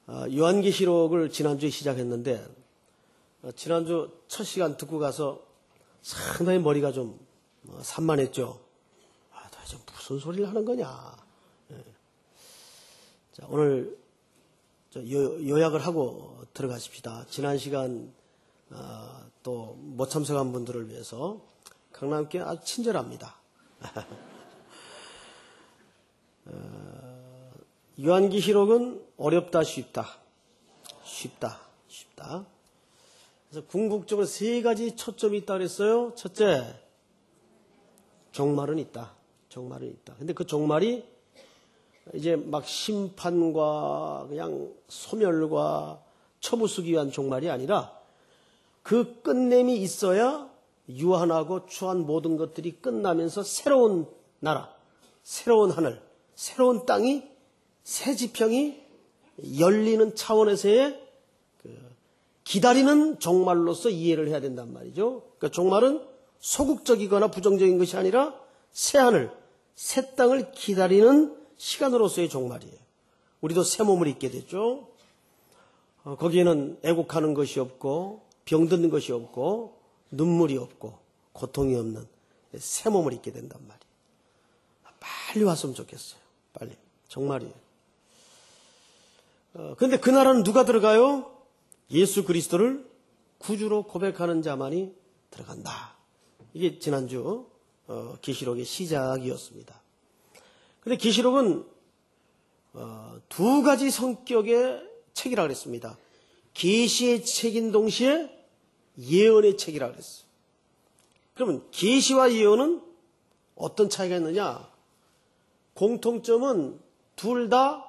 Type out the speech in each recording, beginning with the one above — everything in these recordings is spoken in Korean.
요한계시록을 지난주에 시작했는데 지난주 첫 시간 듣고 가서 상당히 머리가 좀 산만했죠. 도대체 무슨 소리를 하는 거냐. 자, 오늘 요약을 하고 들어가십시다. 지난 시간 또 못 참석한 분들을 위해서 강남교회 아주 친절합니다. 요한계시록은 어렵다, 쉽다. 그래서 궁극적으로 세 가지 초점이 있다 그랬어요. 첫째, 종말은 있다. 근데 그 종말이 이제 막 심판과 그냥 소멸과 처부수기 위한 종말이 아니라 그 끝냄이 있어야 유한하고 추한 모든 것들이 끝나면서 새로운 나라, 새로운 하늘, 새로운 땅이 새 지평이 열리는 차원에서의 기다리는 종말로서 이해를 해야 된단 말이죠. 그러니까 종말은 소극적이거나 부정적인 것이 아니라 새 하늘, 새 땅을 기다리는 시간으로서의 종말이에요. 우리도 새 몸을 입게 됐죠. 거기에는 애곡하는 것이 없고 병드는 것이 없고 눈물이 없고 고통이 없는 새 몸을 입게 된단 말이에요. 빨리 왔으면 좋겠어요. 빨리. 정말이에요. 그런데 그 나라는 누가 들어가요? 예수 그리스도를 구주로 고백하는 자만이 들어간다. 이게 지난주 계시록의 시작이었습니다. 그런데 계시록은 두 가지 성격의 책이라 그랬습니다. 계시의 책인 동시에 예언의 책이라 그랬어요. 그러면 계시와 예언은 어떤 차이가 있느냐? 공통점은 둘 다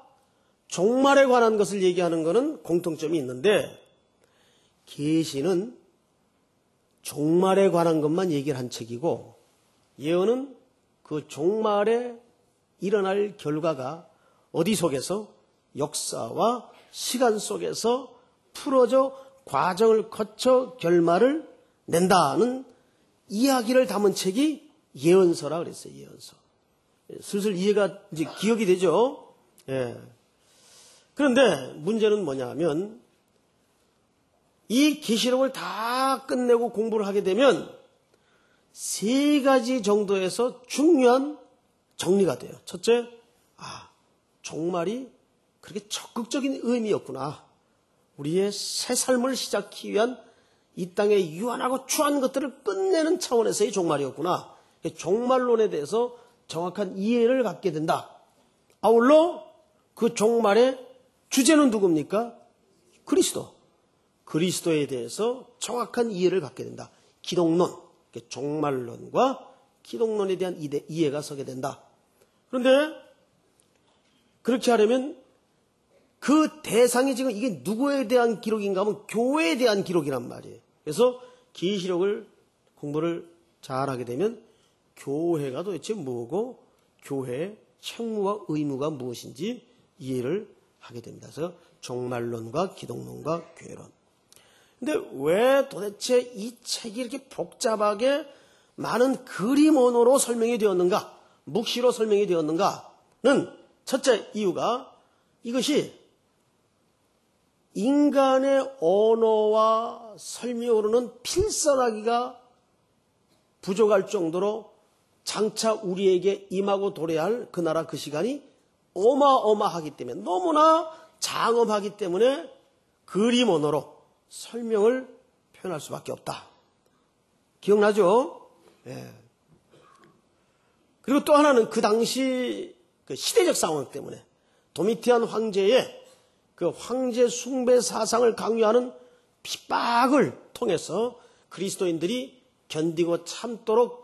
종말에 관한 것을 얘기하는 것은 공통점이 있는데 계시는 종말에 관한 것만 얘기를 한 책이고 예언은 그 종말에 일어날 결과가 어디 속에서 역사와 시간 속에서 풀어져 과정을 거쳐 결말을 낸다는 이야기를 담은 책이 예언서라 그랬어요. 예언서. 슬슬 이해가 이제 기억이 되죠. 예. 그런데 문제는 뭐냐면 이 계시록을 다 끝내고 공부를 하게 되면 세 가지 정도에서 중요한 정리가 돼요. 첫째, 종말이 그렇게 적극적인 의미였구나. 우리의 새 삶을 시작하기 위한 이 땅의 유한하고 추한 것들을 끝내는 차원에서의 종말이었구나. 종말론에 대해서 정확한 이해를 갖게 된다. 아울러 그 종말의 주제는 누굽니까? 그리스도. 그리스도에 대해서 정확한 이해를 갖게 된다. 기독론, 종말론과 기독론에 대한 이해가 서게 된다. 그런데 그렇게 하려면 그 대상이 지금 이게 누구에 대한 기록인가 하면 교회에 대한 기록이란 말이에요. 그래서 계시록을 공부를 잘하게 되면 교회가 도대체 뭐고 교회의 책무와 의무가 무엇인지 이해를 하게 됩니다. 그래서 종말론과 기독론과 교회론. 근데 왜 도대체 이 책이 이렇게 복잡하게 많은 그림 언어로 설명이 되었는가? 묵시로 설명이 되었는가는 첫째 이유가 이것이 인간의 언어와 설명으로는 필설하기가 부족할 정도로 장차 우리에게 임하고 도래야 할 그 나라 그 시간이 어마어마하기 때문에 너무나 장엄하기 때문에 그림 언어로 설명을 표현할 수밖에 없다. 기억나죠? 예. 그리고 또 하나는 그 당시 그 시대적 상황 때문에 도미티안 황제의 그 황제 숭배 사상을 강요하는 핍박을 통해서 그리스도인들이 견디고 참도록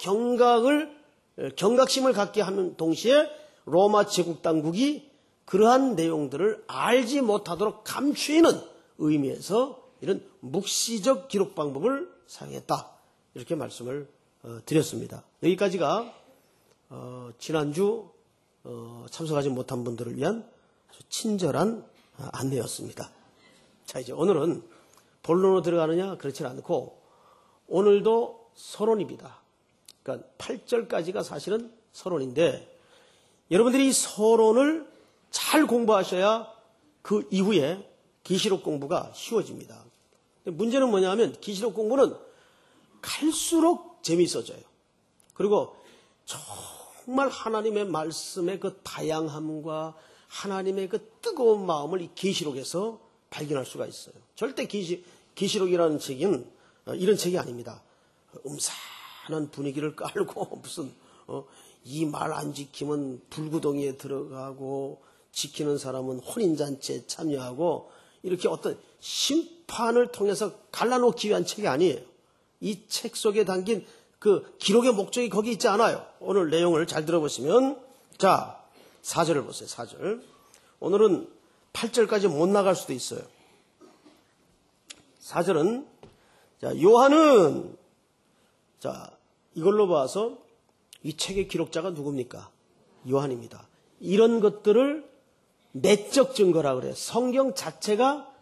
경각심을 갖게 하는 동시에 로마 제국 당국이 그러한 내용들을 알지 못하도록 감추이는 의미에서 이런 묵시적 기록 방법을 사용했다. 이렇게 말씀을 드렸습니다. 여기까지가 지난주 참석하지 못한 분들을 위한 아주 친절한 안내였습니다. 자, 이제 오늘은 본론으로 들어가느냐? 그렇지 않고 오늘도 서론입니다. 그러니까 8절까지가 사실은 서론인데 여러분들이 이 서론을 잘 공부하셔야 그 이후에 계시록 공부가 쉬워집니다. 문제는 뭐냐면 계시록 공부는 갈수록 재미있어져요. 그리고 정말 하나님의 말씀의 그 다양함과 하나님의 그 뜨거운 마음을 이 계시록에서 발견할 수가 있어요. 절대 계시록이라는 책은 이런 책이 아닙니다. 음산한 분위기를 깔고 무슨 이 말 안 지키면 불구덩이에 들어가고 지키는 사람은 혼인잔치에 참여하고 이렇게 어떤 심판을 통해서 갈라놓기 위한 책이 아니에요. 이 책 속에 담긴 그 기록의 목적이 거기 있지 않아요. 오늘 내용을 잘 들어보시면 자 4절을 보세요. 4절. 오늘은 8절까지 못 나갈 수도 있어요. 4절은 자 요한은 자 이걸로 봐서 이 책의 기록자가 누굽니까? 요한입니다. 이런 것들을 내적 증거라 그래요. 성경 자체가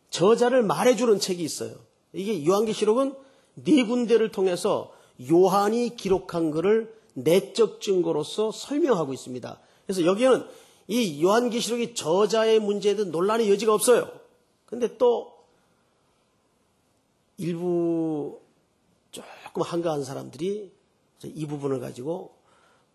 저자를 말해주는 책이 있어요. 이게 요한계시록은 4군데를 통해서 요한이 기록한 것을 내적 증거로서 설명하고 있습니다. 그래서 여기에는 이 요한계시록이 저자의 문제에 대한 논란의 여지가 없어요. 그런데 또 일부 조금 한가한 사람들이 이 부분을 가지고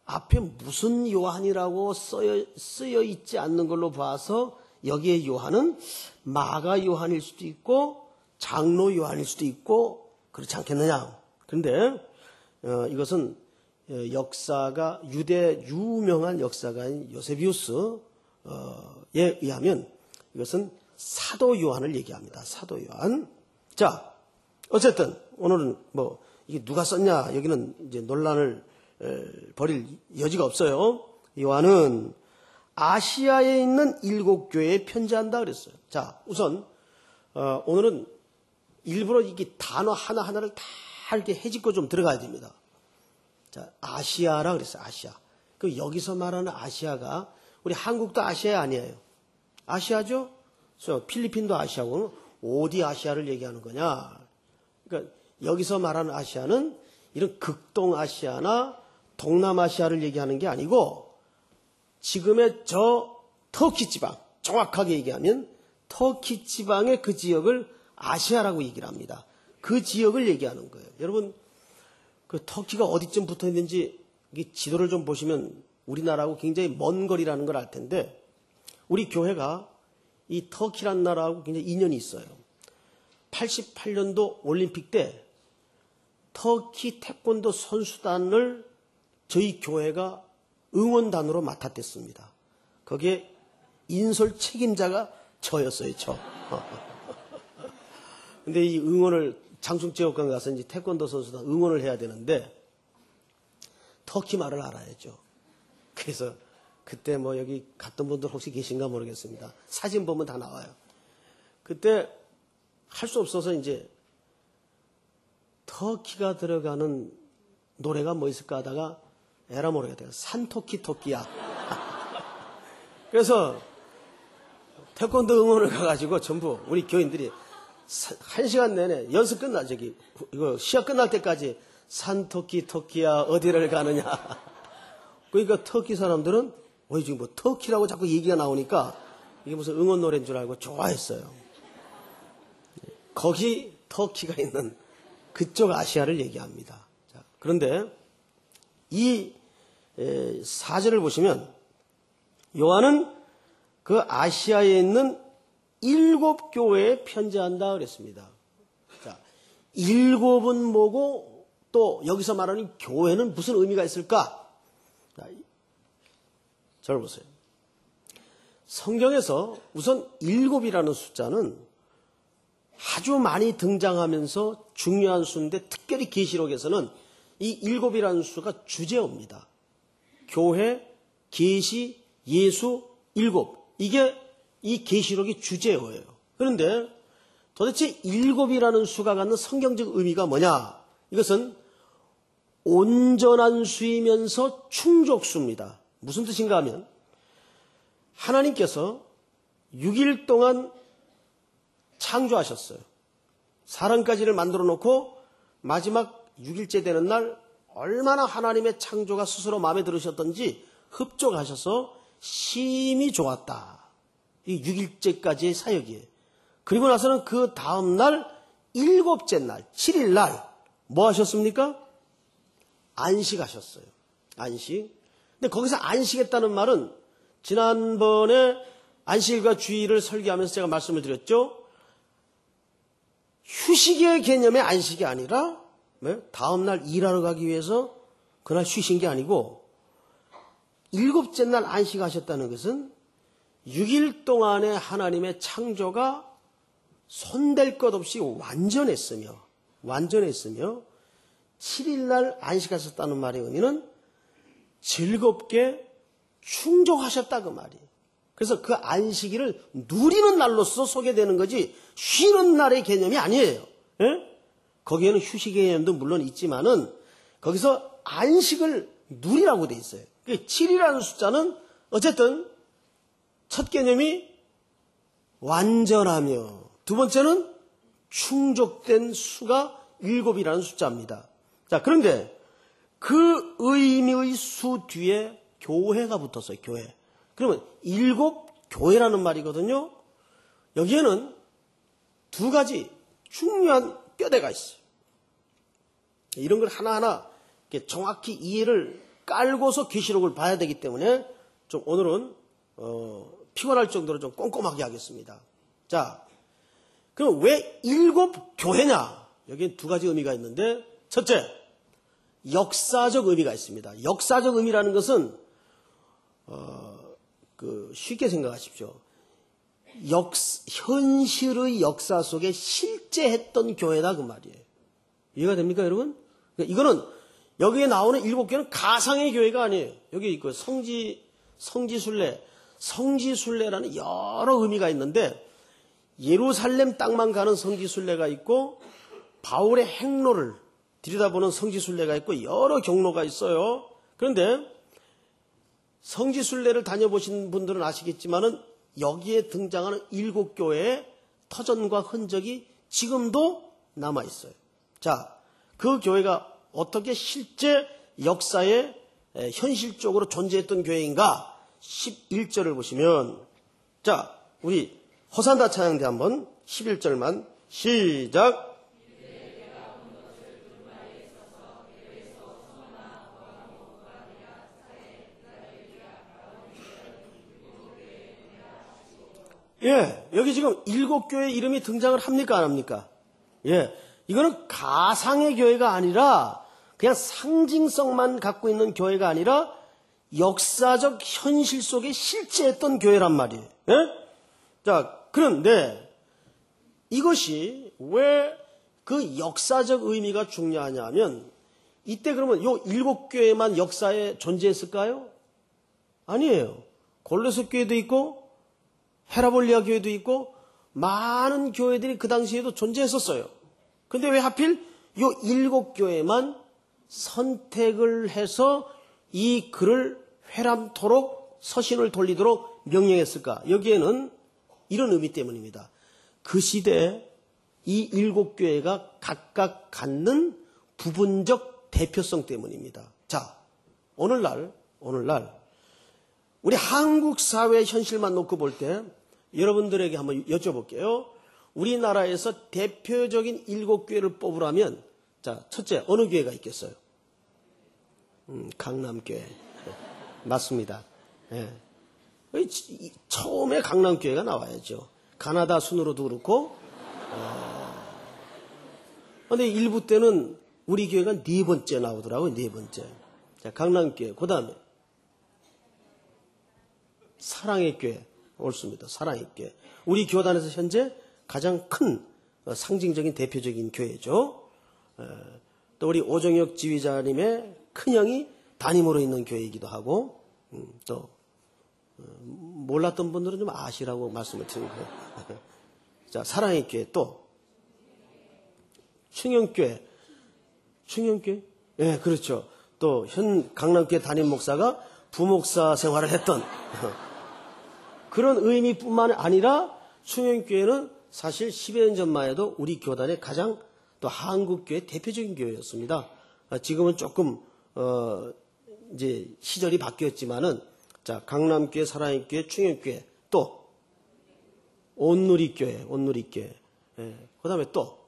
앞에 무슨 요한이라고 쓰여 있지 않는 걸로 봐서 여기에 요한은 마가 요한일 수도 있고 장로 요한일 수도 있고 그렇지 않겠느냐. 그런데 이것은 역사가 유대 유명한 역사가인 요세비우스에 의하면 이것은 사도 요한을 얘기합니다. 사도 요한. 자, 어쨌든 오늘은 뭐 이게 누가 썼냐 여기는 이제 논란을 벌일 여지가 없어요. 요한은 아시아에 있는 7교회에 편지한다 그랬어요. 자, 우선 오늘은 일부러 이게 단어 하나하나를 다 이렇게 해집고 좀 들어가야 됩니다. 자, 아시아라 그랬어요. 아시아. 그 여기서 말하는 아시아가 우리 한국도 아시아 아니에요. 아시아죠? 그래서 필리핀도 아시아고 어디 아시아를 얘기하는 거냐? 그러니까 여기서 말하는 아시아는 이런 극동아시아나 동남아시아를 얘기하는 게 아니고 지금의 저 터키 지방, 정확하게 얘기하면 터키 지방의 그 지역을 아시아라고 얘기를 합니다. 그 지역을 얘기하는 거예요. 여러분, 그 터키가 어디쯤 붙어 있는지 지도를 좀 보시면 우리나라하고 굉장히 먼 거리라는 걸 알 텐데 우리 교회가 이 터키란 나라하고 굉장히 인연이 있어요. 88년도 올림픽 때 터키 태권도 선수단을 저희 교회가 응원단으로 맡았댔습니다. 거기에 인솔 책임자가 저였어요, 저. 근데 이 응원을 장충체육관 가서 이제 태권도 선수단 응원을 해야 되는데 터키 말을 알아야죠. 그래서 그때 뭐 여기 갔던 분들 혹시 계신가 모르겠습니다. 사진 보면 다 나와요. 그때 할 수 없어서 이제 터키가 들어가는 노래가 뭐 있을까 하다가 에라 모르겠다. 산토키 토끼야. 그래서 태권도 응원을 가가지고 전부 우리 교인들이 1시간 내내 연습 이거 시합 끝날 때까지 산토키 토끼야 어디를 가느냐. 그러니까 터키 사람들은 지금 뭐 터키라고 자꾸 얘기가 나오니까 이게 무슨 응원 노래인 줄 알고 좋아했어요. 거기 터키가 있는 그쪽 아시아를 얘기합니다. 자, 그런데 이 4절을 보시면 요한은 그 아시아에 있는 7교회에 편지한다 그랬습니다. 자, 7은 뭐고 또 여기서 말하는 교회는 무슨 의미가 있을까? 자, 저를 보세요. 성경에서 우선 7이라는 숫자는 아주 많이 등장하면서 중요한 수인데 특별히 계시록에서는 이 7이라는 수가 주제어입니다. 교회, 계시, 예수, 7. 이게 이 계시록의 주제어예요. 그런데 도대체 7이라는 수가 갖는 성경적 의미가 뭐냐? 이것은 온전한 수이면서 충족수입니다. 무슨 뜻인가 하면 하나님께서 6일 동안 창조하셨어요. 사람까지를 만들어 놓고 마지막 6일째 되는 날 얼마나 하나님의 창조가 스스로 마음에 들으셨던지 흡족하셔서 심히 좋았다. 이 6일째까지의 사역이에요. 그리고 나서는 그 다음날 일곱째 날, 7일 날, 뭐 하셨습니까? 안식하셨어요. 안식. 근데 거기서 안식했다는 말은 지난번에 안식일과 주일을 설계하면서 제가 말씀을 드렸죠. 휴식의 개념의 안식이 아니라 다음날 일하러 가기 위해서 그날 쉬신 게 아니고 일곱째 날 안식하셨다는 것은 6일 동안의 하나님의 창조가 손댈 것 없이 완전했으며 7일 날 안식하셨다는 말의 의미는 즐겁게 충족하셨다 그 말이에요. 그래서 그 안식일을 누리는 날로서 소개되는 거지 쉬는 날의 개념이 아니에요. 예? 거기에는 휴식의 개념도 물론 있지만은 거기서 안식을 누리라고 돼 있어요. 7이라는 숫자는 어쨌든 첫 개념이 완전하며 두 번째는 충족된 수가 7이라는 숫자입니다. 자, 그런데 그 의미의 수 뒤에 교회가 붙었어요. 교회. 그러면 7 교회라는 말이거든요. 여기에는 두 가지 중요한 뼈대가 있어요. 이런 걸 하나하나 이렇게 정확히 이해를 깔고서 계시록을 봐야 되기 때문에 좀 오늘은 피곤할 정도로 좀 꼼꼼하게 하겠습니다. 자, 그럼 왜 7 교회냐? 여기엔 두 가지 의미가 있는데 첫째, 역사적 의미가 있습니다. 역사적 의미라는 것은 쉽게 생각하십시오. 현실의 역사 속에 실제 했던 교회다 그 말이에요. 이해가 됩니까 여러분? 이거는 여기에 나오는 7 교회는 가상의 교회가 아니에요. 여기 있고 성지순례라는 여러 의미가 있는데 예루살렘 땅만 가는 성지순례가 있고 바울의 행로를 들여다보는 성지순례가 있고 여러 경로가 있어요. 그런데 성지순례를 다녀보신 분들은 아시겠지만은 여기에 등장하는 7 교회의 터전과 흔적이 지금도 남아있어요. 자, 그 교회가 어떻게 실제 역사에 현실적으로 존재했던 교회인가? 11절을 보시면, 자, 우리 호산나 찬양대 한번 11절만 시작. 예, 여기 지금 7 교회 이름이 등장을 합니까, 안 합니까? 예, 이거는 가상의 교회가 아니라 그냥 상징성만 갖고 있는 교회가 아니라 역사적 현실 속에 실제 했던 교회란 말이에요. 예? 자, 그런데 이것이 왜 그 역사적 의미가 중요하냐 하면 이때 그러면 요 7 교회만 역사에 존재했을까요? 아니에요. 골로새 교회도 있고 헤라볼리아 교회도 있고 많은 교회들이 그 당시에도 존재했었어요. 근데 왜 하필 요 7 교회만 선택을 해서 이 글을 회람토록 서신을 돌리도록 명령했을까? 여기에는 이런 의미 때문입니다. 그 시대에 이 7 교회가 각각 갖는 부분적 대표성 때문입니다. 자, 오늘날 우리 한국 사회 현실만 놓고 볼 때 여러분들에게 한번 여쭤볼게요. 우리나라에서 대표적인 7 교회를 뽑으라면 자, 첫째 어느 교회가 있겠어요? 강남교회. 맞습니다. 예. 처음에 강남교회가 나와야죠. 가나다 순으로도 그렇고 근데 일부 때는 우리 교회가 4번째 나오더라고요. 4번째. 자, 강남교회. 그 다음에 사랑의 교회 옳습니다. 사랑의 교회. 우리 교단에서 현재 가장 큰 상징적인 대표적인 교회죠. 또 우리 오정혁 지휘자님의 큰형이 담임으로 있는 교회이기도 하고 또 몰랐던 분들은 좀 아시라고 말씀을 드린 거예요. 자, 사랑의 교회 또 충영교회. 예, 그렇죠. 또 현 강남교회 담임 목사가 부목사 생활을 했던 그런 의미뿐만 아니라 충영교회는 사실 10여 년 전만 해도 우리 교단의 가장 또 한국교회 대표적인 교회였습니다. 지금은 조금 이제 시절이 바뀌었지만은 자, 강남교회, 사랑의교회, 충영교회 또 온누리교회. 예. 그 다음에 또,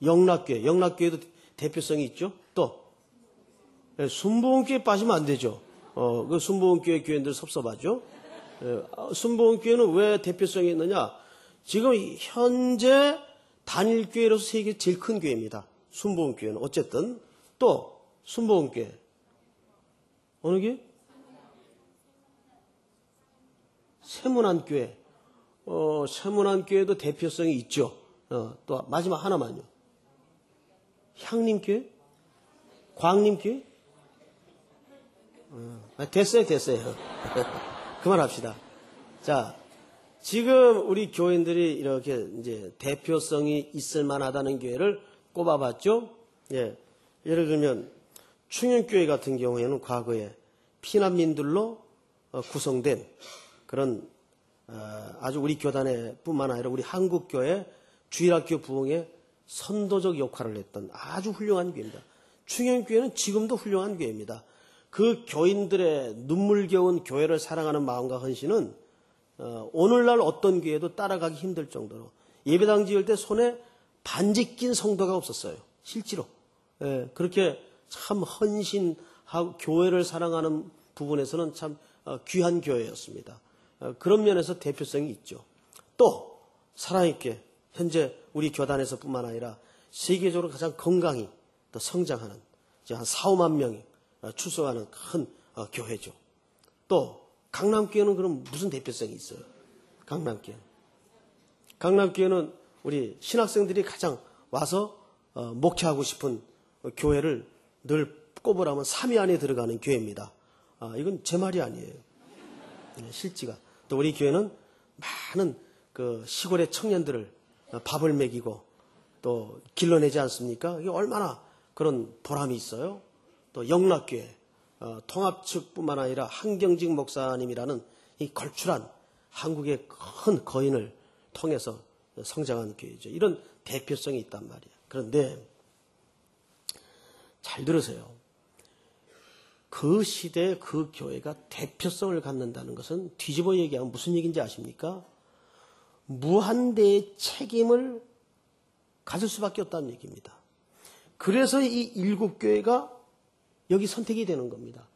영락교회. 영락교회도 대표성이 있죠. 또, 예, 순복음교회 빠지면 안 되죠. 그 순복음교회 교인들 섭섭하죠. 예, 순복음교회는 왜 대표성이 있느냐? 지금 현재 단일교회로서 세계 제일 큰 교회입니다. 순복음교회는. 어쨌든, 또, 순복음교회. 어느 교회? 세문안교회. 세문안교회도 대표성이 있죠. 또 마지막 하나만요. 향림교회? 광림교회? 됐어요. 그만합시다. 자, 지금 우리 교인들이 이렇게 이제 대표성이 있을 만하다는 교회를 꼽아봤죠. 예. 예를 들면 충영교회 같은 경우에는 과거에 피난민들로 구성된 그런 아주 우리 교단에 뿐만 아니라 우리 한국교회 주일학교 부흥의 선도적 역할을 했던 아주 훌륭한 교회입니다. 충영교회는 지금도 훌륭한 교회입니다. 그 교인들의 눈물겨운 교회를 사랑하는 마음과 헌신은 오늘날 어떤 교회도 따라가기 힘들 정도로 예배당 지을 때 손에 반지 낀 성도가 없었어요. 실제로. 예, 그렇게 참 헌신하고 교회를 사랑하는 부분에서는 참 귀한 교회였습니다. 그런 면에서 대표성이 있죠. 또 사랑있게 현재 우리 교단에서 뿐만 아니라 세계적으로 가장 건강히 또 성장하는 이제 한 4, 5만 명이 출석하는 큰 교회죠. 또 강남교회는 그럼 무슨 대표성이 있어요? 강남교회는 우리 신학생들이 가장 와서 목회하고 싶은 교회를 늘 꼽으라면 3위 안에 들어가는 교회입니다. 이건 제 말이 아니에요. 실지가. 또 우리 교회는 많은 그 시골의 청년들을 밥을 먹이고 또 길러내지 않습니까? 이게 얼마나 그런 보람이 있어요. 또 영락교회, 통합 측뿐만 아니라 한경직 목사님이라는 이 걸출한 한국의 큰 거인을 통해서 성장한 교회죠. 이런 대표성이 있단 말이에요. 그런데 잘 들으세요. 그 시대에 그 교회가 대표성을 갖는다는 것은 뒤집어 얘기하면 무슨 얘기인지 아십니까? 무한대의 책임을 가질 수밖에 없다는 얘기입니다. 그래서 이 7교회가 여기 선택이 되는 겁니다.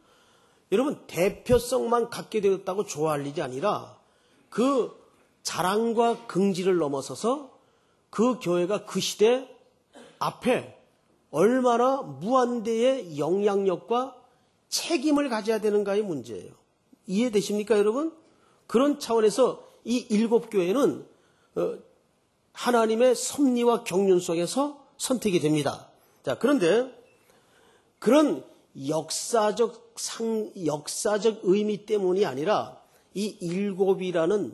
여러분, 대표성만 갖게 되었다고 좋아할 일이 아니라 그 자랑과 긍지를 넘어서서 그 교회가 그 시대 앞에 얼마나 무한대의 영향력과 책임을 가져야 되는가의 문제예요. 이해되십니까, 여러분? 그런 차원에서 이 7교회는 하나님의 섭리와 경륜 속에서 선택이 됩니다. 자, 그런데 그런 역사적 의미 때문이 아니라 이 7이라는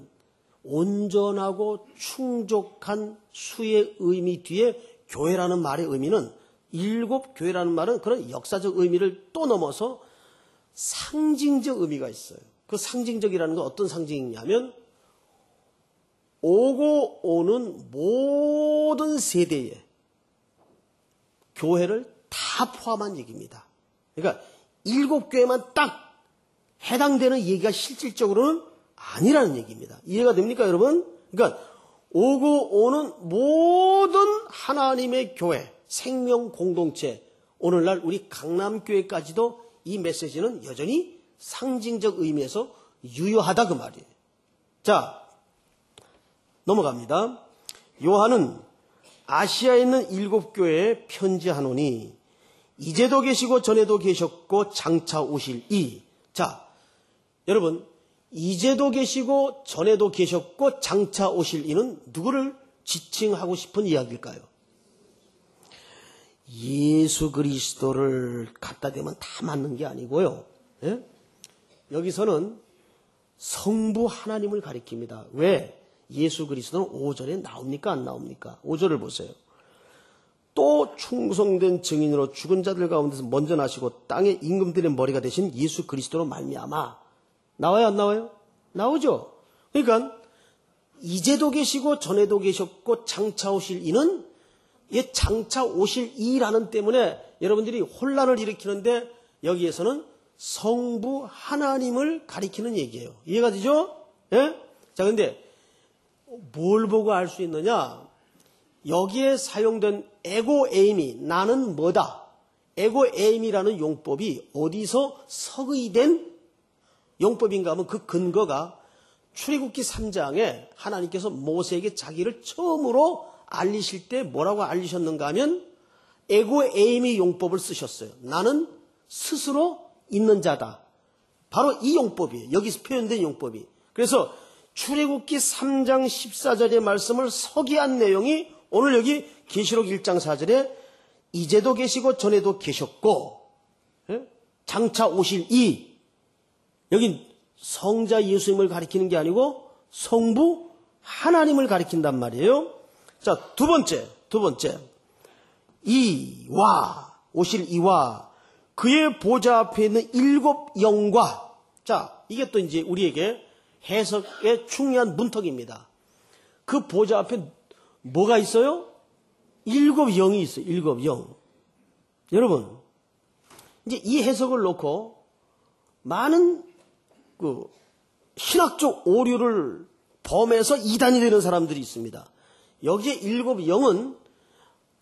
온전하고 충족한 수의 의미 뒤에 교회라는 말의 의미는 7교회라는 말은 그런 역사적 의미를 또 넘어서 상징적 의미가 있어요. 그 상징적이라는 건 어떤 상징이냐면 오고 오는 모든 세대의 교회를 다 포함한 얘기입니다. 그러니까 7교회만 딱 해당되는 얘기가 실질적으로는 아니라는 얘기입니다. 이해가 됩니까, 여러분? 그러니까 오고 오는 모든 하나님의 교회, 생명 공동체, 오늘날 우리 강남교회까지도 이 메시지는 여전히 상징적 의미에서 유효하다 그 말이에요. 자, 넘어갑니다. 요한은 아시아에 있는 7교회에 편지하노니 이제도 계시고 전에도 계셨고 장차 오실 이. 자, 여러분, 이제도 계시고 전에도 계셨고 장차 오실 이는 누구를 지칭하고 싶은 이야기일까요? 예수 그리스도를 갖다 대면 다 맞는 게 아니고요. 예? 여기서는 성부 하나님을 가리킵니다. 왜? 예수 그리스도는 5절에 나옵니까? 안 나옵니까? 5절을 보세요. 또 충성된 증인으로 죽은 자들 가운데서 먼저 나시고 땅의 임금들의 머리가 되신 예수 그리스도로 말미암아. 나와요, 안 나와요? 나오죠. 그러니까 이제도 계시고 전에도 계셨고 장차 오실 이는 이 장차 오실 이라는 때문에 여러분들이 혼란을 일으키는데 여기에서는 성부 하나님을 가리키는 얘기예요. 이해가 되죠? 예? 자, 근데 뭘 보고 알 수 있느냐? 여기에 사용된 에고 에이미, 나는 뭐다. 에고 에이미라는 용법이 어디서 석의된 용법인가 하면 그 근거가 출애굽기 3장에 하나님께서 모세에게 자기를 처음으로 알리실 때 뭐라고 알리셨는가 하면 에고 에이미 용법을 쓰셨어요. 나는 스스로 있는 자다. 바로 이 용법이에요. 여기서 표현된 용법이. 그래서 출애굽기 3장 14절의 말씀을 서기한 내용이 오늘 여기 계시록 1장 4절에 이제도 계시고 전에도 계셨고 장차 오실 이, 여긴 성자 예수님을 가리키는 게 아니고 성부 하나님을 가리킨단 말이에요. 자, 두 번째 이와 오실 이와 그의 보좌 앞에 있는 7 영과, 자, 이게 또 이제 우리에게 해석의 중요한 문턱입니다. 그 보좌 앞에 뭐가 있어요? 7 영이 있어요. 7 영. 여러분, 이제 이 해석을 놓고 많은 그 신학적 오류를 범해서 이단이 되는 사람들이 있습니다. 여기에 7 영은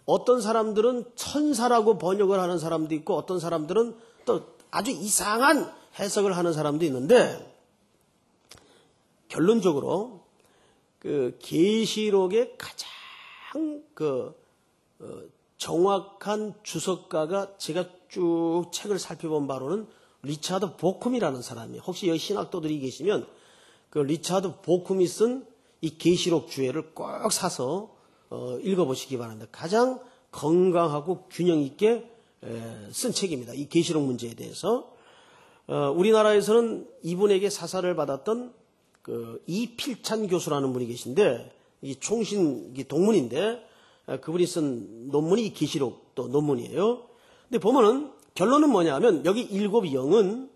어떤 사람들은 천사라고 번역을 하는 사람도 있고 어떤 사람들은 또 아주 이상한 해석을 하는 사람도 있는데, 결론적으로 그 계시록의 가장 정확한 주석가가 제가 쭉 책을 살펴본 바로는 리차드 보쿰이라는 사람이에요. 혹시 여기 신학도들이 계시면 그 리차드 보쿰이 쓴 이 계시록 주해를 꼭 사서 읽어보시기 바랍니다. 가장 건강하고 균형 있게 쓴 책입니다. 이 계시록 문제에 대해서. 우리나라에서는 이분에게 사사를 받았던 그 이필찬 교수라는 분이 계신데, 이 총신 동문인데 그분이 쓴 논문이 이 계시록 또 논문이에요. 근데 보면은 결론은 뭐냐면 여기 7 영은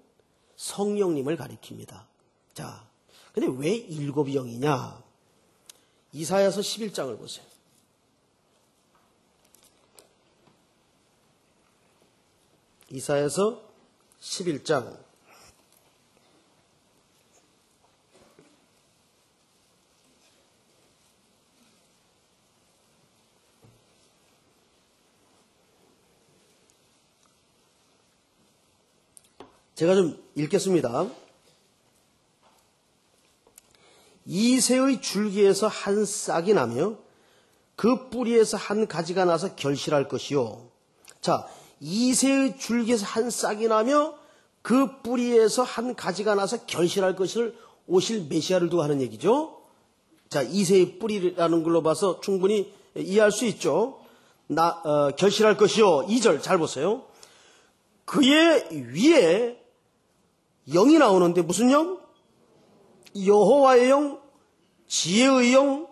성령님을 가리킵니다. 자, 근데 왜 7 영이냐? 이사야서 11장을 보세요. 이사야서 11장. 제가 좀 읽겠습니다. 이새의 줄기에서 한 싹이 나며 그 뿌리에서 한 가지가 나서 결실할 것이요. 자, 이새의 줄기에서 한 싹이 나며 그 뿌리에서 한 가지가 나서 결실할 것을 오실 메시아를 두고 하는 얘기죠. 자, 이새의 뿌리라는 걸로 봐서 충분히 이해할 수 있죠. 결실할 것이요. 2절 잘 보세요. 그의 위에 영이 나오는데 무슨 영? 여호와의 영, 지혜의 영,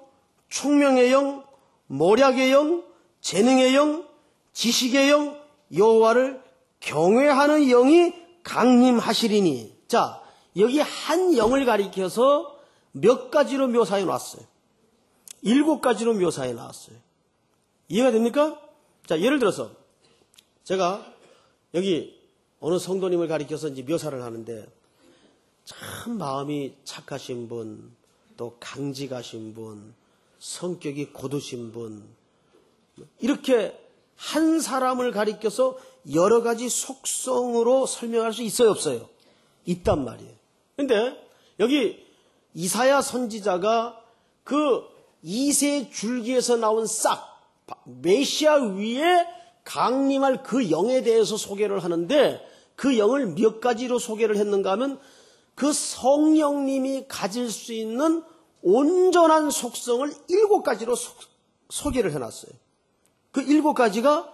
총명의 영, 모략의 영, 재능의 영, 지식의 영, 여호와를 경외하는 영이 강림하시리니. 자, 여기 한 영을 가리켜서 몇 가지로 묘사해 놨어요. 7가지로 묘사해 놨어요. 이해가 됩니까? 자, 예를 들어서 제가 여기 어느 성도님을 가리켜서 이제 묘사를 하는데, 참 마음이 착하신 분, 또 강직하신 분, 성격이 고두신 분, 이렇게 한 사람을 가리켜서 여러 가지 속성으로 설명할 수 있어요, 없어요? 있단 말이에요. 근데 여기 이사야 선지자가 그 이새 줄기에서 나온 싹, 메시아 위에 강림할 그 영에 대해서 소개를 하는데, 그 영을 몇 가지로 소개를 했는가 하면 그 성령님이 가질 수 있는 온전한 속성을 7가지로 소개를 해놨어요. 그 7가지가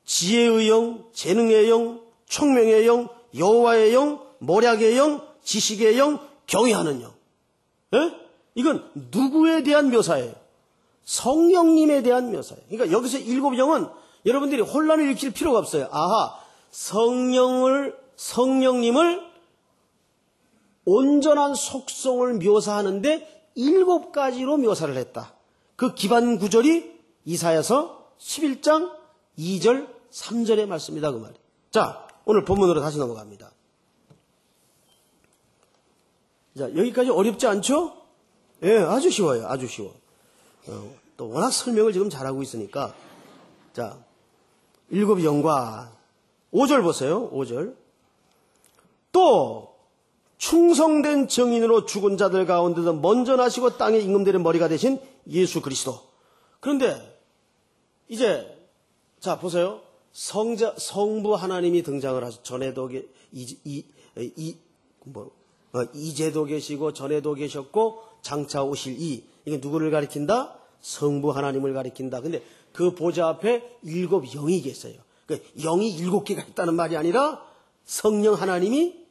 지혜의 영, 재능의 영, 총명의 영, 여호와의 영, 모략의 영, 지식의 영, 경외하는 영. 예? 이건 누구에 대한 묘사예요? 성령님에 대한 묘사예요. 그러니까 여기서 7 영은 여러분들이 혼란을 일으킬 필요가 없어요. 아하, 성령님을 온전한 속성을 묘사하는데 7가지로 묘사를 했다. 그 기반 구절이 이사야서 11장 2절 3절의 말씀이다, 그 말이에요. 자, 오늘 본문으로 다시 넘어갑니다. 자, 여기까지 어렵지 않죠? 예, 아주 쉬워요. 아주 쉬워. 또 워낙 설명을 지금 잘하고 있으니까. 자, 7 영과 5절 보세요. 5절. 또 충성된 증인으로 죽은 자들 가운데서 먼저 나시고 땅에 임금들의 머리가 되신 예수 그리스도. 그런데 이제 자 보세요. 성부 하나님이 등장을 하죠. 전에도 이제도 계시고 전에도 계셨고 장차 오실 이게 누구를 가리킨다? 성부 하나님을 가리킨다. 근데 그 보좌 앞에 7 영이 계세요. 그러니까 영이 7개가 있다는 말이 아니라 성령 하나님이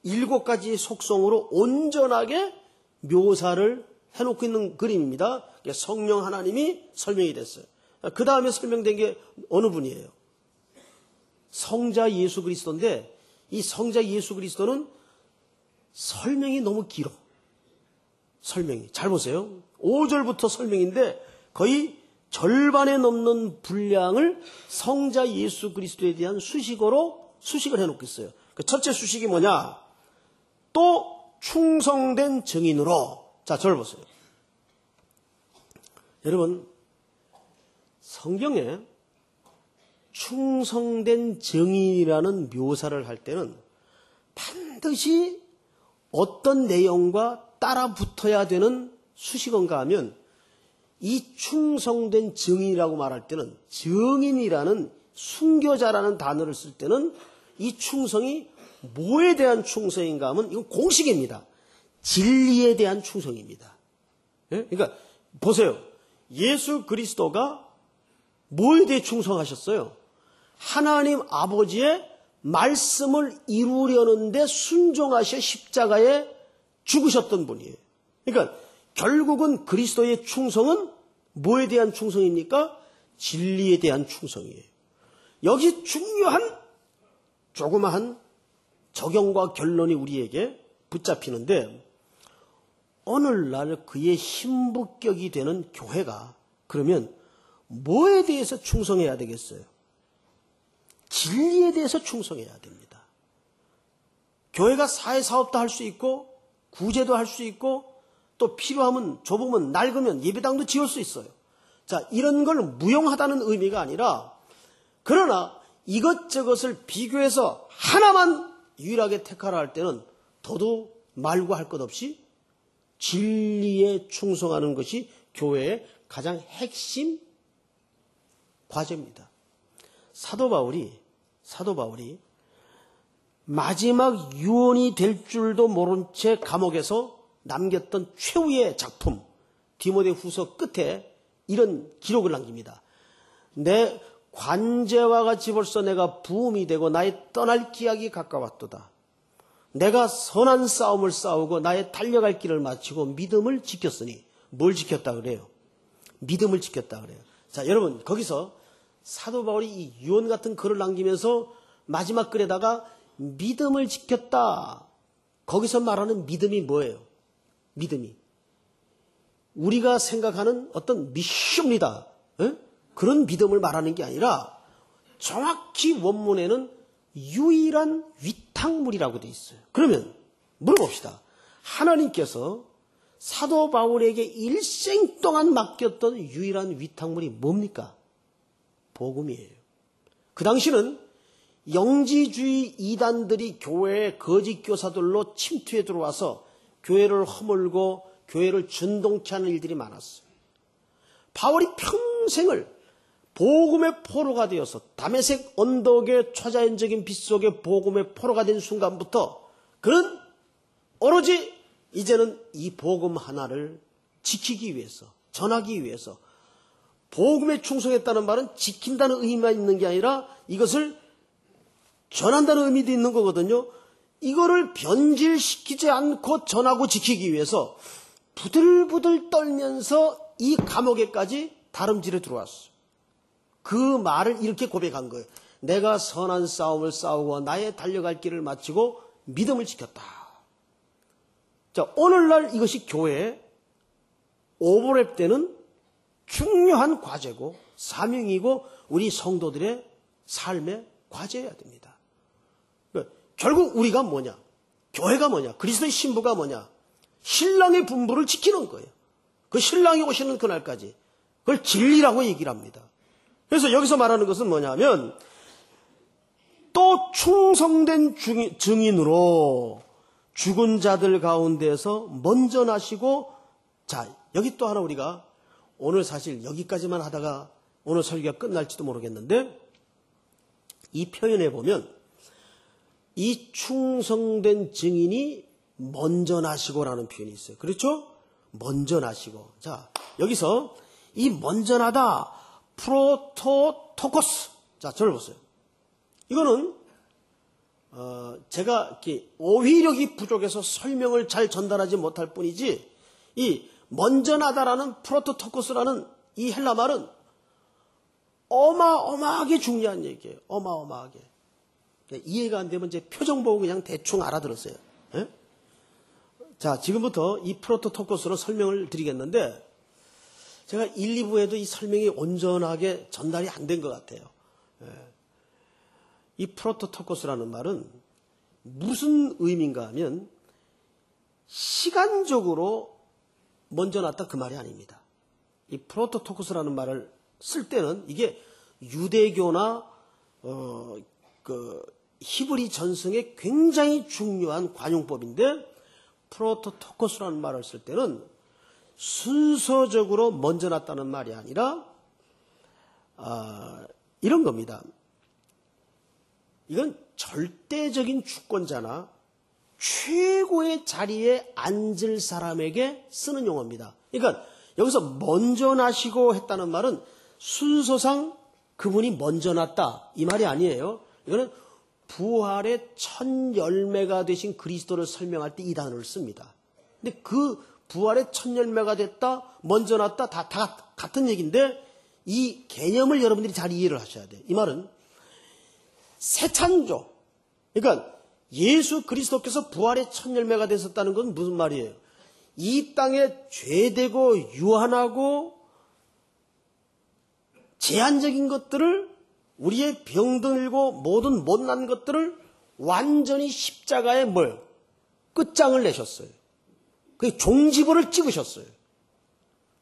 7가지 속성으로 온전하게 묘사를 해놓고 있는 그림입니다. 그러니까 성령 하나님이 설명이 됐어요. 그 다음에 설명된 게 어느 분이에요? 성자 예수 그리스도인데 이 성자 예수 그리스도는 설명이 너무 길어. 설명이. 잘 보세요. 5절부터 설명인데 거의 절반에 넘는 분량을 성자 예수 그리스도에 대한 수식을 해놓고 있어요. 그 첫째 수식이 뭐냐? 또 충성된 증인으로. 자, 저를 보세요. 여러분, 성경에 충성된 증인이라는 묘사를 할 때는 반드시 어떤 내용과 따라 붙어야 되는 수식어인가 하면 이 충성된 증인이라고 말할 때는 증인이라는 순교자라는 단어를 쓸 때는 이 충성이 뭐에 대한 충성인가 하면 이건 공식입니다. 진리에 대한 충성입니다. 예? 그러니까 보세요. 예수 그리스도가 뭐에 대해 충성하셨어요? 하나님 아버지의 말씀을 이루려는데 순종하셔 십자가에 죽으셨던 분이에요. 그러니까 결국은 그리스도의 충성은 뭐에 대한 충성입니까? 진리에 대한 충성이에요. 여기 중요한 조그마한 적용과 결론이 우리에게 붙잡히는데 오늘날 그의 신부격이 되는 교회가 그러면 뭐에 대해서 충성해야 되겠어요? 진리에 대해서 충성해야 됩니다. 교회가 사회사업도 할 수 있고 구제도 할 수 있고 또 필요하면 좁으면 낡으면 예배당도 지을 수 있어요. 자, 이런 걸 무용하다는 의미가 아니라 그러나 이것저것을 비교해서 하나만 유일하게 택하라 할 때는 더도 말고 할 것 없이 진리에 충성하는 것이 교회의 가장 핵심 과제입니다. 사도 바울이 마지막 유언이 될 줄도 모른 채 감옥에서 남겼던 최후의 작품 디모데후서 끝에 이런 기록을 남깁니다. 내 관제와 같이 벌써 내가 부음이 되고 나의 떠날 기약이 가까웠도다. 내가 선한 싸움을 싸우고 나의 달려갈 길을 마치고 믿음을 지켰으니 뭘 지켰다 그래요? 믿음을 지켰다 그래요. 자, 여러분 거기서 사도 바울이 이 유언 같은 글을 남기면서 마지막 글에다가 믿음을 지켰다. 거기서 말하는 믿음이 뭐예요? 믿음이 우리가 생각하는 어떤 미션이다. 그런 믿음을 말하는 게 아니라 정확히 원문에는 유일한 위탁물이라고 되어 있어요. 그러면 물어봅시다. 하나님께서 사도 바울에게 일생 동안 맡겼던 유일한 위탁물이 뭡니까? 복음이에요. 그 당시는 영지주의 이단들이 교회의 거짓 교사들로 침투해 들어와서 교회를 허물고 교회를 준동케 하는 일들이 많았어요. 바울이 평생을 복음의 포로가 되어서 다메섹 언덕의 초자연적인 빛 속에 복음의 포로가 된 순간부터 그는 오로지 이제는 이 복음 하나를 지키기 위해서 전하기 위해서 복음에 충성했다는 말은 지킨다는 의미만 있는 게 아니라 이것을 전한다는 의미도 있는 거거든요. 이거를 변질시키지 않고 전하고 지키기 위해서 부들부들 떨면서 이 감옥에까지 다름질에 들어왔어요. 그 말을 이렇게 고백한 거예요. 내가 선한 싸움을 싸우고 나의 달려갈 길을 마치고 믿음을 지켰다. 자, 오늘날 이것이 교회에 오버랩되는 중요한 과제고 사명이고 우리 성도들의 삶의 과제여야 됩니다. 결국 우리가 뭐냐? 교회가 뭐냐? 그리스도의 신부가 뭐냐? 신랑의 분부를 지키는 거예요. 그 신랑이 오시는 그날까지. 그걸 진리라고 얘기를 합니다. 그래서 여기서 말하는 것은 뭐냐면 또 충성된 증인으로 죽은 자들 가운데서 먼저 나시고, 자, 여기 또 하나 우리가 오늘 사실 여기까지만 하다가 오늘 설교가 끝날지도 모르겠는데, 이 표현에 보면 이 충성된 증인이 먼저 나시고라는 표현이 있어요. 그렇죠? 먼저 나시고. 자, 여기서 이 먼저 나다, 프로토토코스. 자, 저를 보세요. 이거는 제가 이렇게 어휘력이 부족해서 설명을 잘 전달하지 못할 뿐이지, 이 먼저 나다라는 프로토토코스라는 이 헬라 말은 어마어마하게 중요한 얘기예요. 어마어마하게. 이해가 안 되면 제 표정 보고 그냥 대충 알아들었어요. 예? 자, 지금부터 이 프로토토코스로 설명을 드리겠는데, 제가 1, 2부에도 이 설명이 온전하게 전달이 안 된 것 같아요. 예. 이 프로토토코스라는 말은 무슨 의미인가 하면 시간적으로 먼저 났다 그 말이 아닙니다. 이 프로토토코스라는 말을 쓸 때는 이게 유대교나 히브리 전승의 굉장히 중요한 관용법인데, 프로토토코스라는 말을 쓸 때는 순서적으로 먼저 났다는 말이 아니라 이런 겁니다. 이건 절대적인 주권자나 최고의 자리에 앉을 사람에게 쓰는 용어입니다. 그러니까 여기서 먼저 나시고 했다는 말은 순서상 그분이 먼저 났다 이 말이 아니에요. 이거는 부활의 첫 열매가 되신 그리스도를 설명할 때 이 단어를 씁니다. 근데 그 부활의 첫 열매가 됐다, 먼저 났다, 다 같은 얘기인데 이 개념을 여러분들이 잘 이해를 하셔야 돼요. 이 말은 새 창조, 그러니까 예수 그리스도께서 부활의 첫 열매가 되셨다는 건 무슨 말이에요? 이 땅에 죄되고 유한하고 제한적인 것들을, 우리의 병들고 모든 못난 것들을 완전히 십자가에 끝장을 내셨어요. 그 종지부를 찍으셨어요.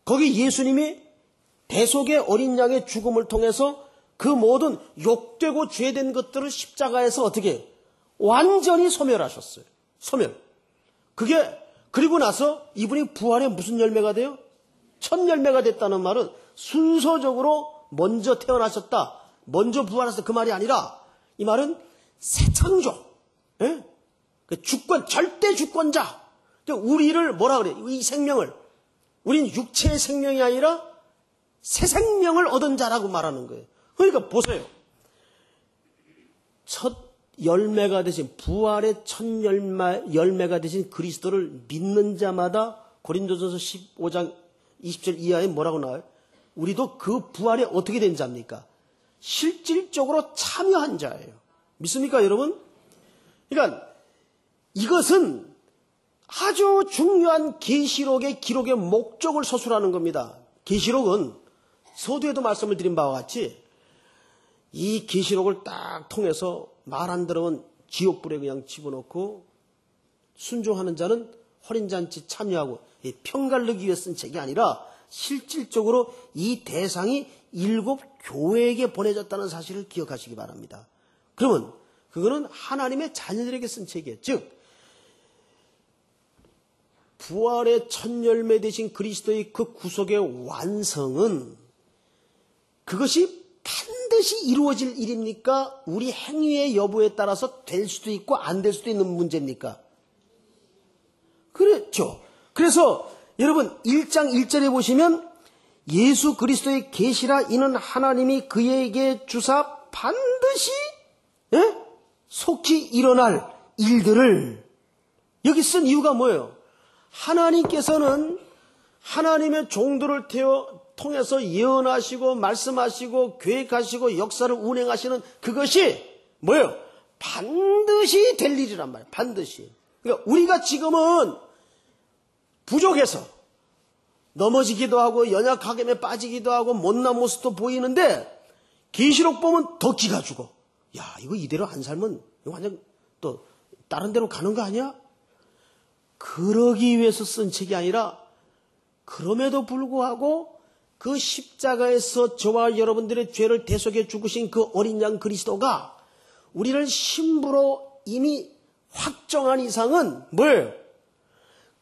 거기 예수님이 대속의 어린 양의 죽음을 통해서 그 모든 욕되고 죄된 것들을 십자가에서 어떻게 완전히 소멸하셨어요. 소멸. 그리고 나서 이분이 부활의 무슨 열매가 돼요? 첫 열매가 됐다는 말은 순서적으로 먼저 태어나셨다, 먼저 부활하셨다 그 말이 아니라, 이 말은 새 창조, 예? 그 주권, 절대 주권자. 우리를 뭐라 그래? 이 생명을, 우린 육체의 생명이 아니라 새 생명을 얻은 자라고 말하는 거예요. 그러니까 보세요. 첫 열매가 되신, 부활의 첫 열매가 되신 그리스도를 믿는 자마다 고린도전서 15장 20절 이하에 뭐라고 나와요? 우리도 그 부활에 어떻게 된 자입니까? 실질적으로 참여한 자예요. 믿습니까, 여러분? 그러니까 이것은 아주 중요한 계시록의 기록의 목적을 서술하는 겁니다. 계시록은 서두에도 말씀을 드린 바와 같이 이 계시록을 딱 통해서 말 안 들으면 지옥불에 그냥 집어넣고 순종하는 자는 혼인잔치 참여하고 편가르기 위해 쓴 책이 아니라 실질적으로 이 대상이 7 교회에게 보내졌다는 사실을 기억하시기 바랍니다. 그러면 그거는 하나님의 자녀들에게 쓴 책이에요. 즉 부활의 첫 열매 되신 그리스도의 그 구속의 완성은 그것이 반드시 이루어질 일입니까? 우리 행위의 여부에 따라서 될 수도 있고 안 될 수도 있는 문제입니까? 그렇죠. 그래서 여러분 1장 1절에 보시면 예수 그리스도의 계시라 이는 하나님이 그에게 주사 반드시 속히 일어날 일들을, 여기 쓴 이유가 뭐예요? 하나님께서는 하나님의 종들을 통해서 예언하시고 말씀하시고 계획하시고 역사를 운행하시는 그것이 뭐예요? 반드시 될 일이란 말이에요. 반드시. 그러니까 우리가 지금은 부족해서 넘어지기도 하고 연약하게 빠지기도 하고 못난 모습도 보이는데 계시록 보면 더 기가 죽어. 야, 이거 이대로 안 살면 이거 완전 또 다른 데로 가는 거 아니야? 그러기 위해서 쓴 책이 아니라 그럼에도 불구하고 그 십자가에서 저와 여러분들의 죄를 대속해 죽으신 그 어린 양 그리스도가 우리를 신부로 이미 확정한 이상은 뭘?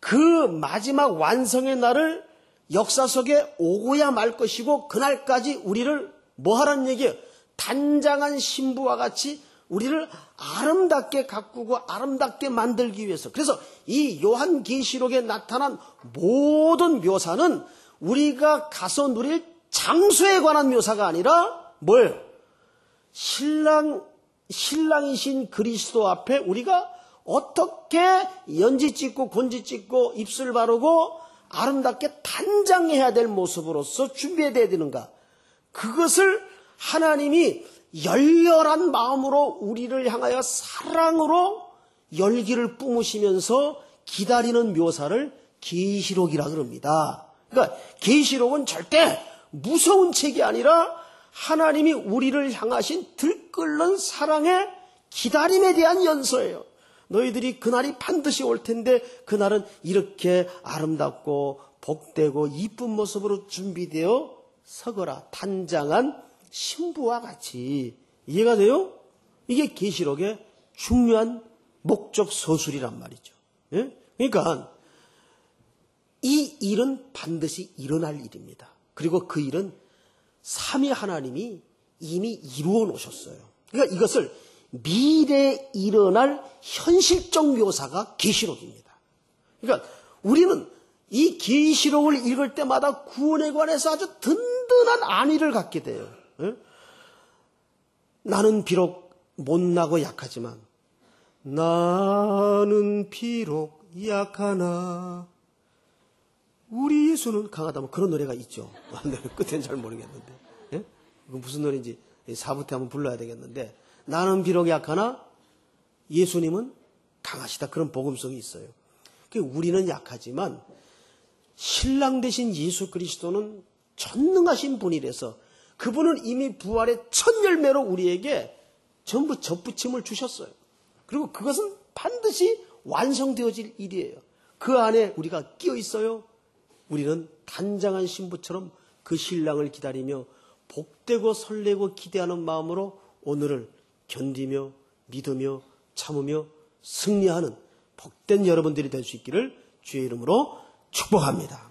그 마지막 완성의 날을 역사 속에 오고야 말 것이고 그날까지 우리를 뭐 하라는 얘기예요? 단장한 신부와 같이 우리를 아름답게 가꾸고 아름답게 만들기 위해서. 그래서 이 요한계시록에 나타난 모든 묘사는 우리가 가서 누릴 장소에 관한 묘사가 아니라 뭘? 신랑이신 그리스도 앞에 우리가 어떻게 연지 찍고 곤지 찍고 입술 바르고 아름답게 단장해야 될 모습으로서 준비해야 되는가. 그것을 하나님이 열렬한 마음으로 우리를 향하여 사랑으로 열기를 뿜으시면서 기다리는 묘사를 계시록이라 그럽니다. 그러니까 계시록은 절대 무서운 책이 아니라 하나님이 우리를 향하신 들끓는 사랑의 기다림에 대한 연서예요. 너희들이 그날이 반드시 올 텐데 그날은 이렇게 아름답고 복되고 이쁜 모습으로 준비되어 서거라. 단장한 신부와 같이. 이해가 돼요? 이게 계시록의 중요한 목적 서술이란 말이죠. 예? 그러니까 이 일은 반드시 일어날 일입니다. 그리고 그 일은 삼위 하나님이 이미 이루어 놓으셨어요. 그러니까 이것을 미래에 일어날 현실적 묘사가 계시록입니다. 그러니까 우리는 이 계시록을 읽을 때마다 구원에 관해서 아주 든든한 안위를 갖게 돼요. 예? 나는 비록 못나고 약하지만 나는 비록 약하나 우리 예수는 강하다. 뭐 그런 노래가 있죠. 끝엔 잘 모르겠는데. 예? 이거 무슨 노래인지 4부 때 한번 불러야 되겠는데 나는 비록 약하나 예수님은 강하시다. 그런 복음성이 있어요. 우리는 약하지만 신랑 되신 예수 그리스도는 전능하신 분이라서 그분은 이미 부활의 첫 열매로 우리에게 전부 접붙임을 주셨어요. 그리고 그것은 반드시 완성되어질 일이에요. 그 안에 우리가 끼어 있어요. 우리는 단장한 신부처럼 그 신랑을 기다리며 복되고 설레고 기대하는 마음으로 오늘을 견디며 믿으며 참으며 승리하는 복된 여러분들이 될 수 있기를 주의 이름으로 축복합니다.